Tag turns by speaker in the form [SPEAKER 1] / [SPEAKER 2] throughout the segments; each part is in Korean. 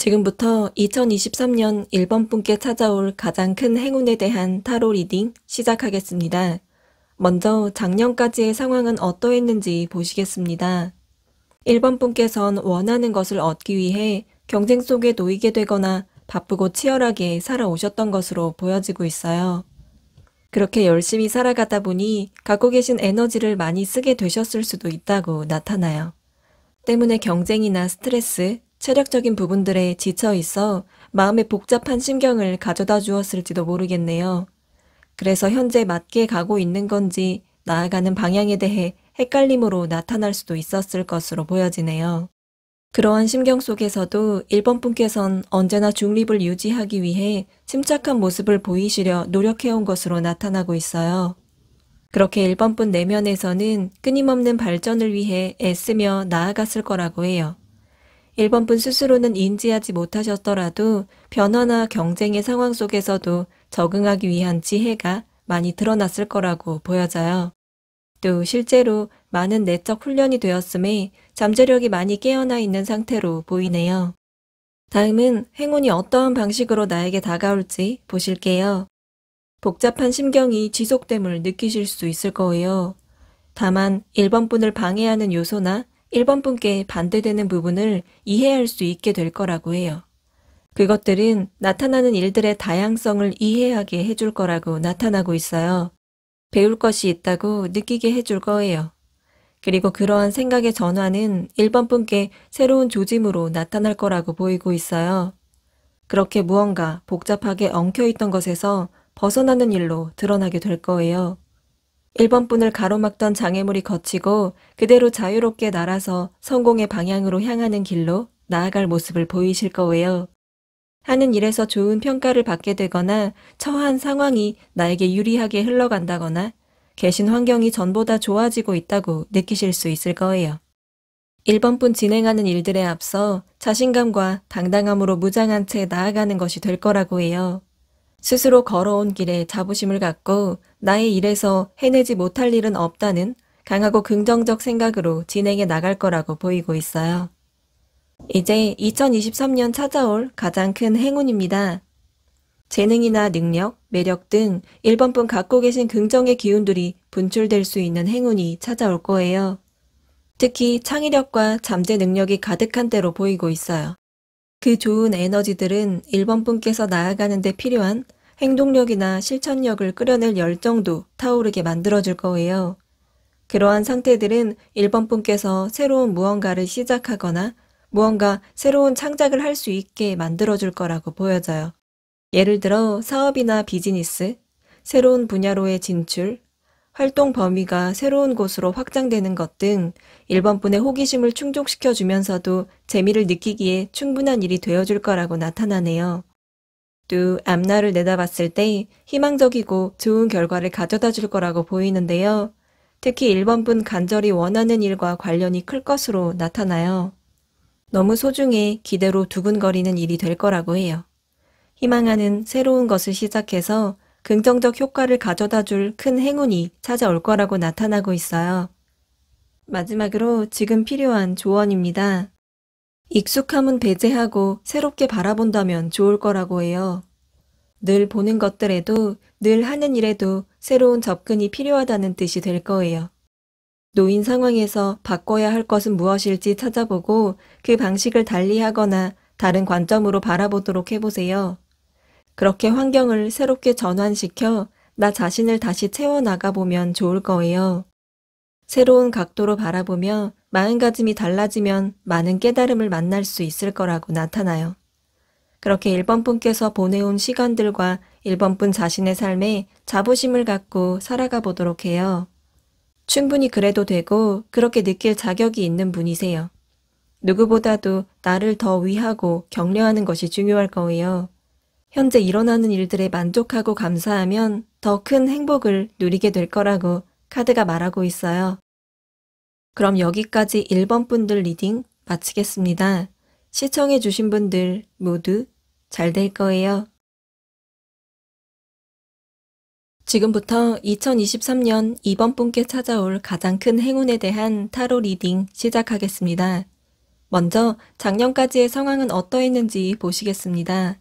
[SPEAKER 1] 지금부터 2023년 1번 분께 찾아올 가장 큰 행운에 대한 타로 리딩 시작하겠습니다. 먼저 작년까지의 상황은 어떠했는지 보시겠습니다. 1번 분께선 원하는 것을 얻기 위해 경쟁 속에 놓이게 되거나 바쁘고 치열하게 살아오셨던 것으로 보여지고 있어요. 그렇게 열심히 살아가다 보니 갖고 계신 에너지를 많이 쓰게 되셨을 수도 있다고 나타나요. 때문에 경쟁이나 스트레스, 체력적인 부분들에 지쳐 있어 마음에 복잡한 심경을 가져다 주었을지도 모르겠네요. 그래서 현재 맞게 가고 있는 건지 나아가는 방향에 대해 헷갈림으로 나타날 수도 있었을 것으로 보여지네요. 그러한 심경 속에서도 1번 분께선 언제나 중립을 유지하기 위해 침착한 모습을 보이시려 노력해온 것으로 나타나고 있어요. 그렇게 1번 분 내면에서는 끊임없는 발전을 위해 애쓰며 나아갔을 거라고 해요. 1번 분 스스로는 인지하지 못하셨더라도 변화나 경쟁의 상황 속에서도 적응하기 위한 지혜가 많이 드러났을 거라고 보여져요. 또 실제로 많은 내적 훈련이 되었음에 잠재력이 많이 깨어나 있는 상태로 보이네요. 다음은 행운이 어떠한 방식으로 나에게 다가올지 보실게요. 복잡한 심경이 지속됨을 느끼실 수 있을 거예요. 다만 1번 분을 방해하는 요소나 1번 분께 반대되는 부분을 이해할 수 있게 될 거라고 해요. 그것들은 나타나는 일들의 다양성을 이해하게 해줄 거라고 나타나고 있어요. 배울 것이 있다고 느끼게 해줄 거예요. 그리고 그러한 생각의 전환은 1번 분께 새로운 조짐으로 나타날 거라고 보이고 있어요. 그렇게 무언가 복잡하게 엉켜있던 것에서 벗어나는 일로 드러나게 될 거예요. 1번 분을 가로막던 장애물이 걷히고 그대로 자유롭게 날아서 성공의 방향으로 향하는 길로 나아갈 모습을 보이실 거예요. 하는 일에서 좋은 평가를 받게 되거나 처한 상황이 나에게 유리하게 흘러간다거나 계신 환경이 전보다 좋아지고 있다고 느끼실 수 있을 거예요. 1번 분 진행하는 일들에 앞서 자신감과 당당함으로 무장한 채 나아가는 것이 될 거라고 해요. 스스로 걸어온 길에 자부심을 갖고 나의 일에서 해내지 못할 일은 없다는 강하고 긍정적 생각으로 진행해 나갈 거라고 보이고 있어요. 이제 2023년 찾아올 가장 큰 행운입니다. 재능이나 능력, 매력 등 1번 분 갖고 계신 긍정의 기운들이 분출될 수 있는 행운이 찾아올 거예요. 특히 창의력과 잠재 능력이 가득한 때로 보이고 있어요. 그 좋은 에너지들은 1번 분께서 나아가는 데 필요한 행동력이나 실천력을 끌어낼 열정도 타오르게 만들어줄 거예요. 그러한 상태들은 1번 분께서 새로운 무언가를 시작하거나 무언가 새로운 창작을 할 수 있게 만들어줄 거라고 보여져요. 예를 들어 사업이나 비즈니스, 새로운 분야로의 진출, 활동 범위가 새로운 곳으로 확장되는 것 등 1번 분의 호기심을 충족시켜주면서도 재미를 느끼기에 충분한 일이 되어줄 거라고 나타나네요. 또 앞날을 내다봤을 때 희망적이고 좋은 결과를 가져다 줄 거라고 보이는데요. 특히 1번 분 간절히 원하는 일과 관련이 클 것으로 나타나요. 너무 소중해 기대로 두근거리는 일이 될 거라고 해요. 희망하는 새로운 것을 시작해서 긍정적 효과를 가져다 줄 큰 행운이 찾아올 거라고 나타나고 있어요. 마지막으로 지금 필요한 조언입니다. 익숙함은 배제하고 새롭게 바라본다면 좋을 거라고 해요. 늘 보는 것들에도 늘 하는 일에도 새로운 접근이 필요하다는 뜻이 될 거예요. 놓인 상황에서 바꿔야 할 것은 무엇일지 찾아보고 그 방식을 달리하거나 다른 관점으로 바라보도록 해보세요. 그렇게 환경을 새롭게 전환시켜 나 자신을 다시 채워나가보면 좋을 거예요. 새로운 각도로 바라보며 마음가짐이 달라지면 많은 깨달음을 만날 수 있을 거라고 나타나요. 그렇게 1번 분께서 보내온 시간들과 1번 분 자신의 삶에 자부심을 갖고 살아가 보도록 해요. 충분히 그래도 되고 그렇게 느낄 자격이 있는 분이세요. 누구보다도 나를 더 위하고 격려하는 것이 중요할 거예요. 현재 일어나는 일들에 만족하고 감사하면 더 큰 행복을 누리게 될 거라고 카드가 말하고 있어요. 그럼 여기까지 1번 분들 리딩 마치겠습니다. 시청해주신 분들 모두 잘 될 거예요. 지금부터 2023년 2번 분께 찾아올 가장 큰 행운에 대한 타로 리딩 시작하겠습니다. 먼저 작년까지의 상황은 어떠했는지 보시겠습니다.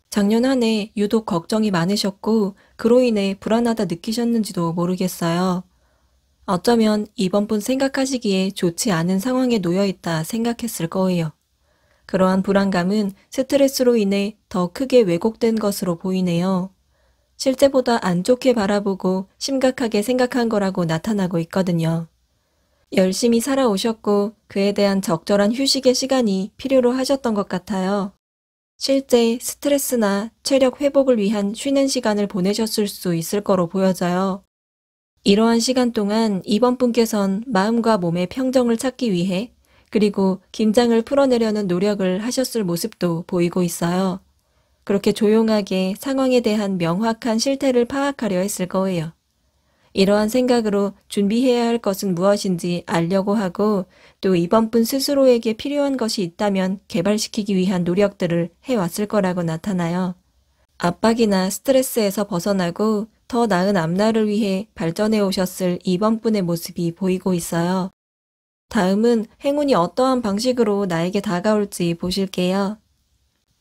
[SPEAKER 1] 작년 한 해 유독 걱정이 많으셨고 그로 인해 불안하다 느끼셨는지도 모르겠어요. 어쩌면 이번 분 생각하시기에 좋지 않은 상황에 놓여 있다 생각했을 거예요. 그러한 불안감은 스트레스로 인해 더 크게 왜곡된 것으로 보이네요. 실제보다 안 좋게 바라보고 심각하게 생각한 거라고 나타나고 있거든요. 열심히 살아오셨고 그에 대한 적절한 휴식의 시간이 필요로 하셨던 것 같아요. 실제 스트레스나 체력 회복을 위한 쉬는 시간을 보내셨을 수 있을 거로 보여져요. 이러한 시간 동안 이번 분께선 마음과 몸의 평정을 찾기 위해 그리고 긴장을 풀어내려는 노력을 하셨을 모습도 보이고 있어요. 그렇게 조용하게 상황에 대한 명확한 실태를 파악하려 했을 거예요. 이러한 생각으로 준비해야 할 것은 무엇인지 알려고 하고 또 이번 분 스스로에게 필요한 것이 있다면 개발시키기 위한 노력들을 해왔을 거라고 나타나요. 압박이나 스트레스에서 벗어나고 더 나은 앞날을 위해 발전해 오셨을 이번 분의 모습이 보이고 있어요. 다음은 행운이 어떠한 방식으로 나에게 다가올지 보실게요.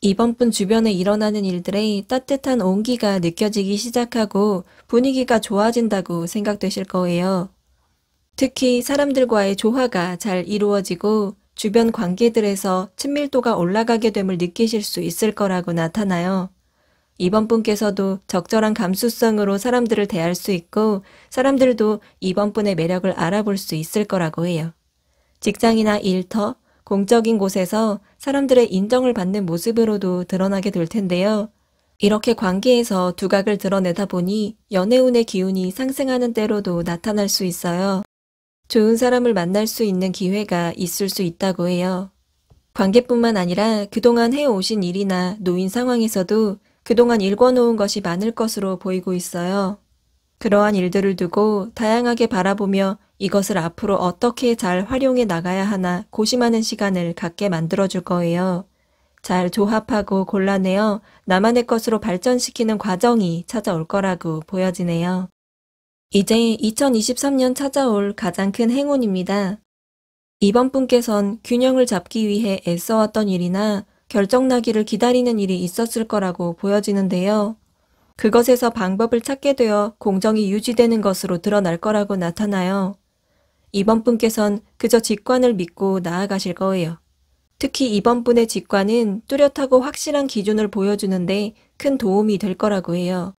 [SPEAKER 1] 이번 분 주변에 일어나는 일들에 따뜻한 온기가 느껴지기 시작하고 분위기가 좋아진다고 생각되실 거예요. 특히 사람들과의 조화가 잘 이루어지고 주변 관계들에서 친밀도가 올라가게 됨을 느끼실 수 있을 거라고 나타나요. 이번 분께서도 적절한 감수성으로 사람들을 대할 수 있고 사람들도 이번 분의 매력을 알아볼 수 있을 거라고 해요. 직장이나 일터, 공적인 곳에서 사람들의 인정을 받는 모습으로도 드러나게 될 텐데요. 이렇게 관계에서 두각을 드러내다 보니 연애운의 기운이 상승하는 때로도 나타날 수 있어요. 좋은 사람을 만날 수 있는 기회가 있을 수 있다고 해요. 관계뿐만 아니라 그동안 해오신 일이나 놓인 상황에서도 그동안 일궈놓은 것이 많을 것으로 보이고 있어요. 그러한 일들을 두고 다양하게 바라보며 이것을 앞으로 어떻게 잘 활용해 나가야 하나 고심하는 시간을 갖게 만들어줄 거예요. 잘 조합하고 골라내어 나만의 것으로 발전시키는 과정이 찾아올 거라고 보여지네요. 이제 2023년 찾아올 가장 큰 행운입니다. 이번 분께선 균형을 잡기 위해 애써왔던 일이나 결정나기를 기다리는 일이 있었을 거라고 보여지는데요. 그것에서 방법을 찾게 되어 공정이 유지되는 것으로 드러날 거라고 나타나요. 이번 분께선 그저 직관을 믿고 나아가실 거예요. 특히 이번 분의 직관은 뚜렷하고 확실한 기준을 보여주는데 큰 도움이 될 거라고 해요.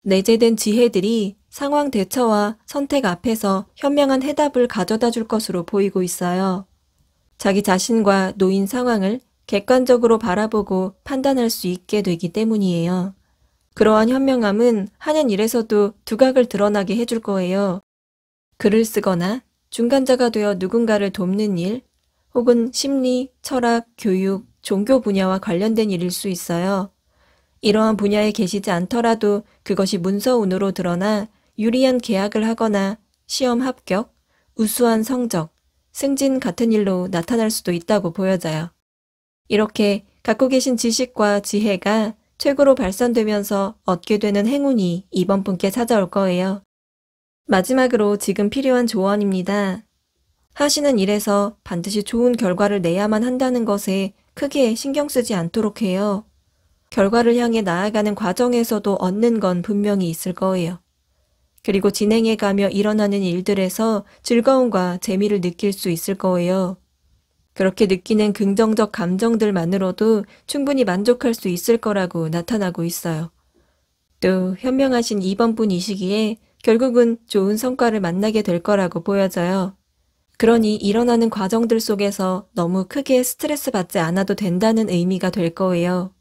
[SPEAKER 1] 내재된 지혜들이 상황 대처와 선택 앞에서 현명한 해답을 가져다 줄 것으로 보이고 있어요. 자기 자신과 놓인 상황을 객관적으로 바라보고 판단할 수 있게 되기 때문이에요. 그러한 현명함은 하는 일에서도 두각을 드러나게 해줄 거예요. 글을 쓰거나 중간자가 되어 누군가를 돕는 일, 혹은 심리, 철학, 교육, 종교 분야와 관련된 일일 수 있어요. 이러한 분야에 계시지 않더라도 그것이 문서운으로 드러나 유리한 계약을 하거나 시험 합격, 우수한 성적, 승진 같은 일로 나타날 수도 있다고 보여져요. 이렇게 갖고 계신 지식과 지혜가 최고로 발산되면서 얻게 되는 행운이 이번 분께 찾아올 거예요. 마지막으로 지금 필요한 조언입니다. 하시는 일에서 반드시 좋은 결과를 내야만 한다는 것에 크게 신경 쓰지 않도록 해요. 결과를 향해 나아가는 과정에서도 얻는 건 분명히 있을 거예요. 그리고 진행해가며 일어나는 일들에서 즐거움과 재미를 느낄 수 있을 거예요. 그렇게 느끼는 긍정적 감정들만으로도 충분히 만족할 수 있을 거라고 나타나고 있어요. 또 현명하신 이번 분이시기에 결국은 좋은 성과를 만나게 될 거라고 보여져요. 그러니 일어나는 과정들 속에서 너무 크게 스트레스 받지 않아도 된다는 의미가 될 거예요.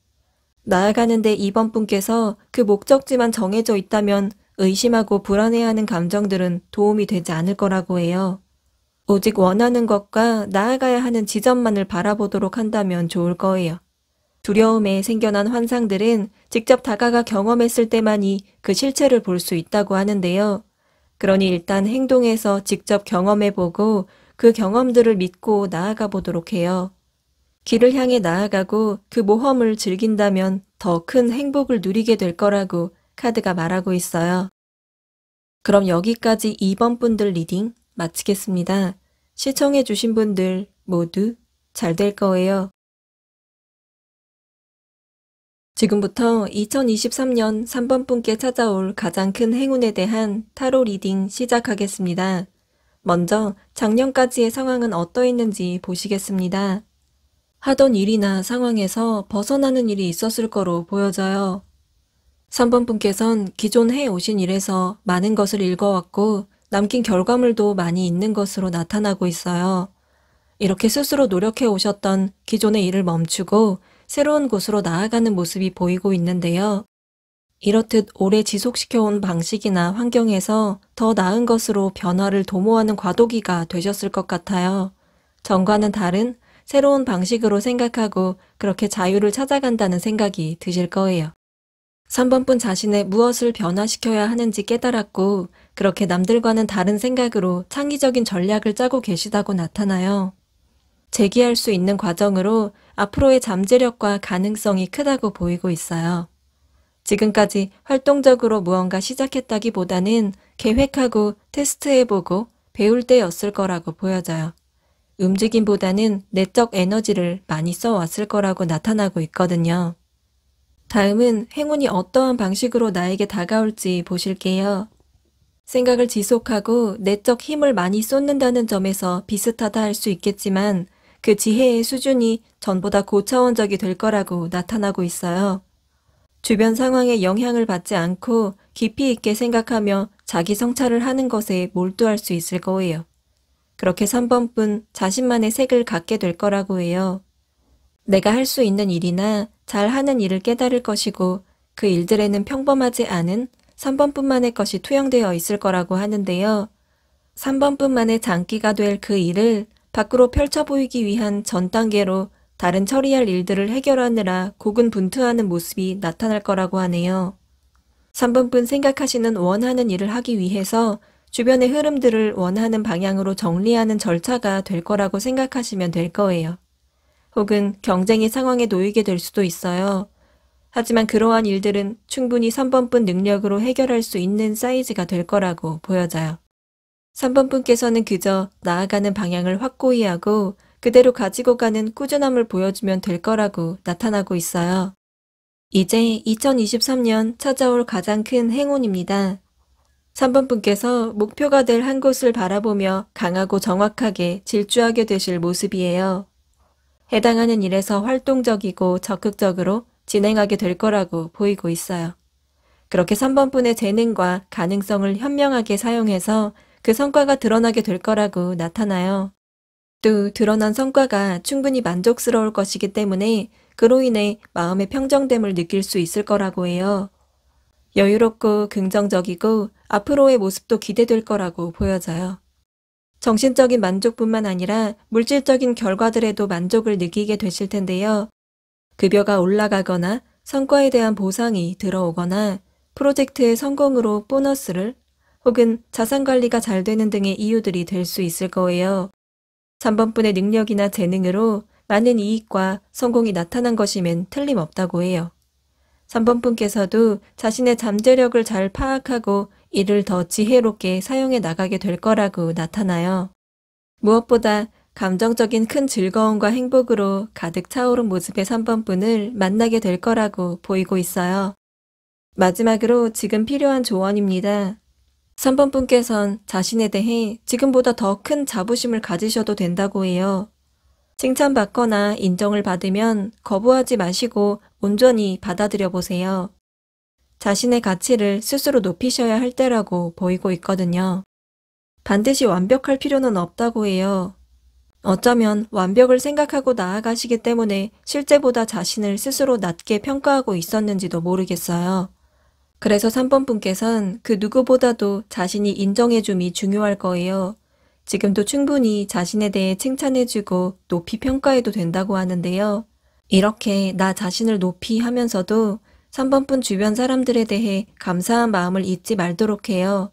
[SPEAKER 1] 나아가는데 이번 분께서 그 목적지만 정해져 있다면 의심하고 불안해하는 감정들은 도움이 되지 않을 거라고 해요. 오직 원하는 것과 나아가야 하는 지점만을 바라보도록 한다면 좋을 거예요. 두려움에 생겨난 환상들은 직접 다가가 경험했을 때만이 그 실체를 볼 수 있다고 하는데요. 그러니 일단 행동해서 직접 경험해보고 그 경험들을 믿고 나아가 보도록 해요. 길을 향해 나아가고 그 모험을 즐긴다면 더 큰 행복을 누리게 될 거라고 카드가 말하고 있어요. 그럼 여기까지 2번 분들 리딩 마치겠습니다. 시청해주신 분들 모두 잘 될 거예요. 지금부터 2023년 3번 분께 찾아올 가장 큰 행운에 대한 타로 리딩 시작하겠습니다. 먼저 작년까지의 상황은 어떠했는지 보시겠습니다. 하던 일이나 상황에서 벗어나는 일이 있었을 거로 보여져요. 3번 분께선 기존 해오신 일에서 많은 것을 읽어왔고 남긴 결과물도 많이 있는 것으로 나타나고 있어요. 이렇게 스스로 노력해 오셨던 기존의 일을 멈추고 새로운 곳으로 나아가는 모습이 보이고 있는데요. 이렇듯 오래 지속시켜온 방식이나 환경에서 더 나은 것으로 변화를 도모하는 과도기가 되셨을 것 같아요. 전과는 다른 새로운 방식으로 생각하고 그렇게 자유를 찾아간다는 생각이 드실 거예요. 3번 분 자신의 무엇을 변화시켜야 하는지 깨달았고 그렇게 남들과는 다른 생각으로 창의적인 전략을 짜고 계시다고 나타나요. 재기할 수 있는 과정으로 앞으로의 잠재력과 가능성이 크다고 보이고 있어요. 지금까지 활동적으로 무언가 시작했다기보다는 계획하고 테스트해보고 배울 때였을 거라고 보여져요. 움직임보다는 내적 에너지를 많이 써왔을 거라고 나타나고 있거든요. 다음은 행운이 어떠한 방식으로 나에게 다가올지 보실게요. 생각을 지속하고 내적 힘을 많이 쏟는다는 점에서 비슷하다 할 수 있겠지만 그 지혜의 수준이 전보다 고차원적이 될 거라고 나타나고 있어요. 주변 상황에 영향을 받지 않고 깊이 있게 생각하며 자기 성찰을 하는 것에 몰두할 수 있을 거예요. 그렇게 3번 분 자신만의 색을 갖게 될 거라고 해요. 내가 할 수 있는 일이나 잘하는 일을 깨달을 것이고 그 일들에는 평범하지 않은 3번 분만의 것이 투영되어 있을 거라고 하는데요. 3번 분만의 장기가 될 그 일을 밖으로 펼쳐 보이기 위한 전 단계로 다른 처리할 일들을 해결하느라 고군분투하는 모습이 나타날 거라고 하네요. 3번 분 생각하시는 원하는 일을 하기 위해서 주변의 흐름들을 원하는 방향으로 정리하는 절차가 될 거라고 생각하시면 될 거예요. 혹은 경쟁의 상황에 놓이게 될 수도 있어요. 하지만 그러한 일들은 충분히 3번 분 능력으로 해결할 수 있는 사이즈가 될 거라고 보여져요. 3번 분께서는 그저 나아가는 방향을 확고히 하고 그대로 가지고 가는 꾸준함을 보여주면 될 거라고 나타나고 있어요. 이제 2023년 찾아올 가장 큰 행운입니다. 3번 분께서 목표가 될 한 곳을 바라보며 강하고 정확하게 질주하게 되실 모습이에요. 해당하는 일에서 활동적이고 적극적으로 진행하게 될 거라고 보이고 있어요. 그렇게 3번 분의 재능과 가능성을 현명하게 사용해서 그 성과가 드러나게 될 거라고 나타나요. 또 드러난 성과가 충분히 만족스러울 것이기 때문에 그로 인해 마음의 평정됨을 느낄 수 있을 거라고 해요. 여유롭고 긍정적이고 앞으로의 모습도 기대될 거라고 보여져요. 정신적인 만족뿐만 아니라 물질적인 결과들에도 만족을 느끼게 되실 텐데요. 급여가 올라가거나 성과에 대한 보상이 들어오거나 프로젝트의 성공으로 보너스를 혹은 자산관리가 잘 되는 등의 이유들이 될 수 있을 거예요. 3번 분의 능력이나 재능으로 많은 이익과 성공이 나타난 것이면 틀림없다고 해요. 3번 분께서도 자신의 잠재력을 잘 파악하고 이를 더 지혜롭게 사용해 나가게 될 거라고 나타나요. 무엇보다 감정적인 큰 즐거움과 행복으로 가득 차오른 모습의 3번 분을 만나게 될 거라고 보이고 있어요. 마지막으로 지금 필요한 조언입니다. 3번 분께선 자신에 대해 지금보다 더 큰 자부심을 가지셔도 된다고 해요. 칭찬받거나 인정을 받으면 거부하지 마시고 온전히 받아들여 보세요. 자신의 가치를 스스로 높이셔야 할 때라고 보이고 있거든요. 반드시 완벽할 필요는 없다고 해요. 어쩌면 완벽을 생각하고 나아가시기 때문에 실제보다 자신을 스스로 낮게 평가하고 있었는지도 모르겠어요. 그래서 3번 분께선 그 누구보다도 자신이 인정해줌이 중요할 거예요. 지금도 충분히 자신에 대해 칭찬해주고 높이 평가해도 된다고 하는데요. 이렇게 나 자신을 높이 하면서도 3번 분 주변 사람들에 대해 감사한 마음을 잊지 말도록 해요.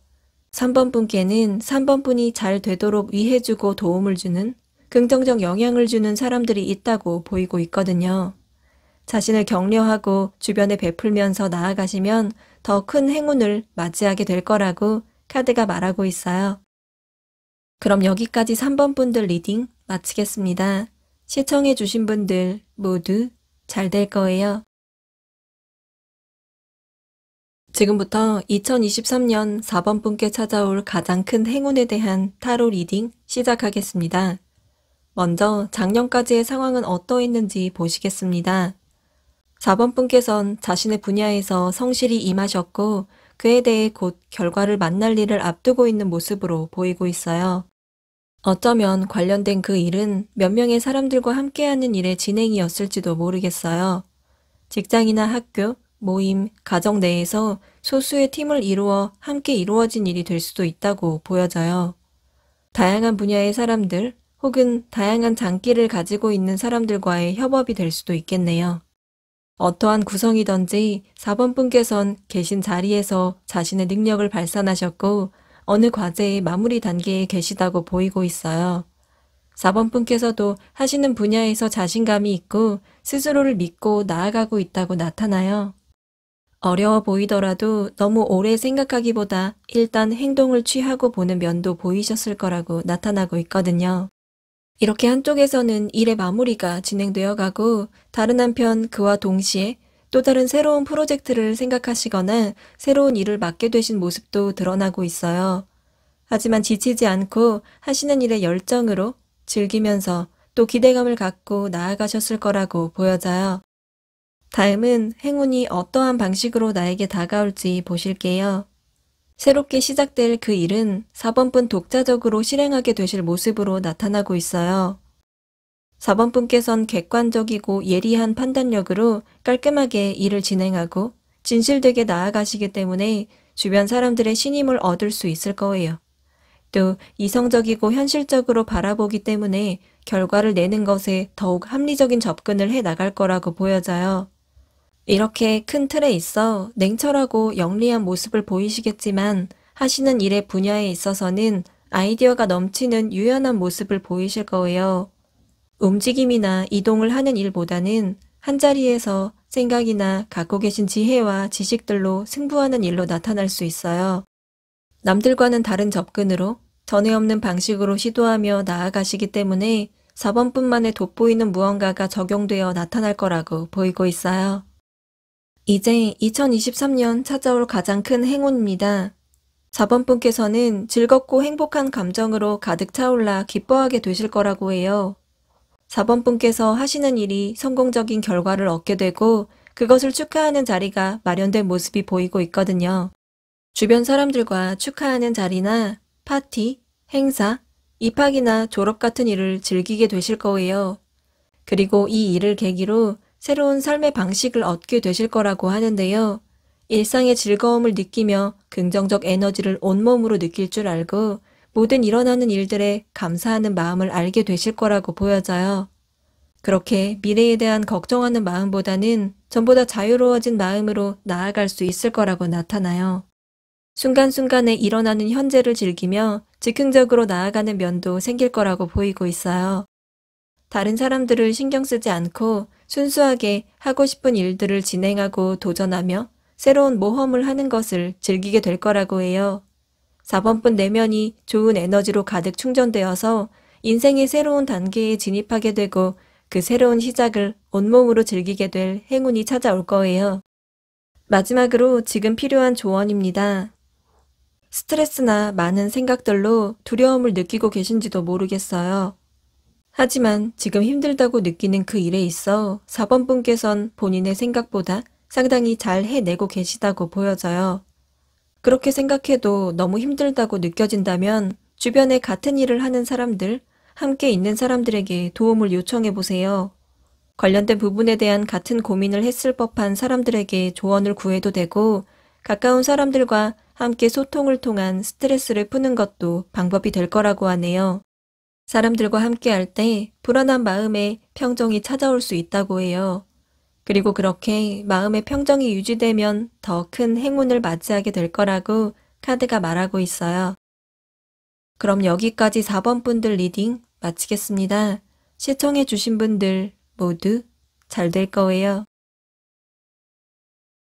[SPEAKER 1] 3번 분께는 3번 분이 잘 되도록 위해주고 도움을 주는 긍정적 영향을 주는 사람들이 있다고 보이고 있거든요. 자신을 격려하고 주변에 베풀면서 나아가시면 더 큰 행운을 맞이하게 될 거라고 카드가 말하고 있어요. 그럼 여기까지 3번 분들 리딩 마치겠습니다. 시청해주신 분들 모두 잘 될 거예요. 지금부터 2023년 4번 분께 찾아올 가장 큰 행운에 대한 타로 리딩 시작하겠습니다. 먼저 작년까지의 상황은 어떠했는지 보시겠습니다. 4번 분께선 자신의 분야에서 성실히 임하셨고 그에 대해 곧 결과를 만날 일을 앞두고 있는 모습으로 보이고 있어요. 어쩌면 관련된 그 일은 몇 명의 사람들과 함께하는 일의 진행이었을지도 모르겠어요. 직장이나 학교, 모임, 가정 내에서 소수의 팀을 이루어 함께 이루어진 일이 될 수도 있다고 보여져요. 다양한 분야의 사람들 혹은 다양한 장기를 가지고 있는 사람들과의 협업이 될 수도 있겠네요. 어떠한 구성이든지 4번 분께선 계신 자리에서 자신의 능력을 발산하셨고 어느 과제의 마무리 단계에 계시다고 보이고 있어요. 4번 분께서도 하시는 분야에서 자신감이 있고 스스로를 믿고 나아가고 있다고 나타나요. 어려워 보이더라도 너무 오래 생각하기보다 일단 행동을 취하고 보는 면도 보이셨을 거라고 나타나고 있거든요. 이렇게 한쪽에서는 일의 마무리가 진행되어 가고 다른 한편 그와 동시에 또 다른 새로운 프로젝트를 생각하시거나 새로운 일을 맡게 되신 모습도 드러나고 있어요. 하지만 지치지 않고 하시는 일에 열정으로 즐기면서 또 기대감을 갖고 나아가셨을 거라고 보여져요. 다음은 행운이 어떠한 방식으로 나에게 다가올지 보실게요. 새롭게 시작될 그 일은 4번분 독자적으로 실행하게 되실 모습으로 나타나고 있어요. 4번분께선 객관적이고 예리한 판단력으로 깔끔하게 일을 진행하고 진실되게 나아가시기 때문에 주변 사람들의 신임을 얻을 수 있을 거예요. 또 이성적이고 현실적으로 바라보기 때문에 결과를 내는 것에 더욱 합리적인 접근을 해 나갈 거라고 보여져요. 이렇게 큰 틀에 있어 냉철하고 영리한 모습을 보이시겠지만 하시는 일의 분야에 있어서는 아이디어가 넘치는 유연한 모습을 보이실 거예요. 움직임이나 이동을 하는 일보다는 한자리에서 생각이나 갖고 계신 지혜와 지식들로 승부하는 일로 나타날 수 있어요. 남들과는 다른 접근으로 전에 없는 방식으로 시도하며 나아가시기 때문에 4번뿐만에 돋보이는 무언가가 적용되어 나타날 거라고 보이고 있어요. 이제 2023년 찾아올 가장 큰 행운입니다. 4번분께서는 즐겁고 행복한 감정으로 가득 차올라 기뻐하게 되실 거라고 해요. 4번분께서 하시는 일이 성공적인 결과를 얻게 되고 그것을 축하하는 자리가 마련된 모습이 보이고 있거든요. 주변 사람들과 축하하는 자리나 파티, 행사, 입학이나 졸업 같은 일을 즐기게 되실 거예요. 그리고 이 일을 계기로 새로운 삶의 방식을 얻게 되실 거라고 하는데요. 일상의 즐거움을 느끼며 긍정적 에너지를 온몸으로 느낄 줄 알고 모든 일어나는 일들에 감사하는 마음을 알게 되실 거라고 보여져요. 그렇게 미래에 대한 걱정하는 마음보다는 전보다 자유로워진 마음으로 나아갈 수 있을 거라고 나타나요. 순간순간에 일어나는 현재를 즐기며 즉흥적으로 나아가는 면도 생길 거라고 보이고 있어요. 다른 사람들을 신경 쓰지 않고 순수하게 하고 싶은 일들을 진행하고 도전하며 새로운 모험을 하는 것을 즐기게 될 거라고 해요. 4번분 내면이 좋은 에너지로 가득 충전되어서 인생의 새로운 단계에 진입하게 되고 그 새로운 시작을 온몸으로 즐기게 될 행운이 찾아올 거예요. 마지막으로 지금 필요한 조언입니다. 스트레스나 많은 생각들로 두려움을 느끼고 계신지도 모르겠어요. 하지만 지금 힘들다고 느끼는 그 일에 있어 4번분께선 본인의 생각보다 상당히 잘 해내고 계시다고 보여져요. 그렇게 생각해도 너무 힘들다고 느껴진다면 주변에 같은 일을 하는 사람들, 함께 있는 사람들에게 도움을 요청해 보세요. 관련된 부분에 대한 같은 고민을 했을 법한 사람들에게 조언을 구해도 되고 가까운 사람들과 함께 소통을 통한 스트레스를 푸는 것도 방법이 될 거라고 하네요. 사람들과 함께 할 때 불안한 마음에 평정이 찾아올 수 있다고 해요. 그리고 그렇게 마음의 평정이 유지되면 더 큰 행운을 맞이하게 될 거라고 카드가 말하고 있어요. 그럼 여기까지 4번 분들 리딩 마치겠습니다. 시청해주신 분들 모두 잘 될 거예요.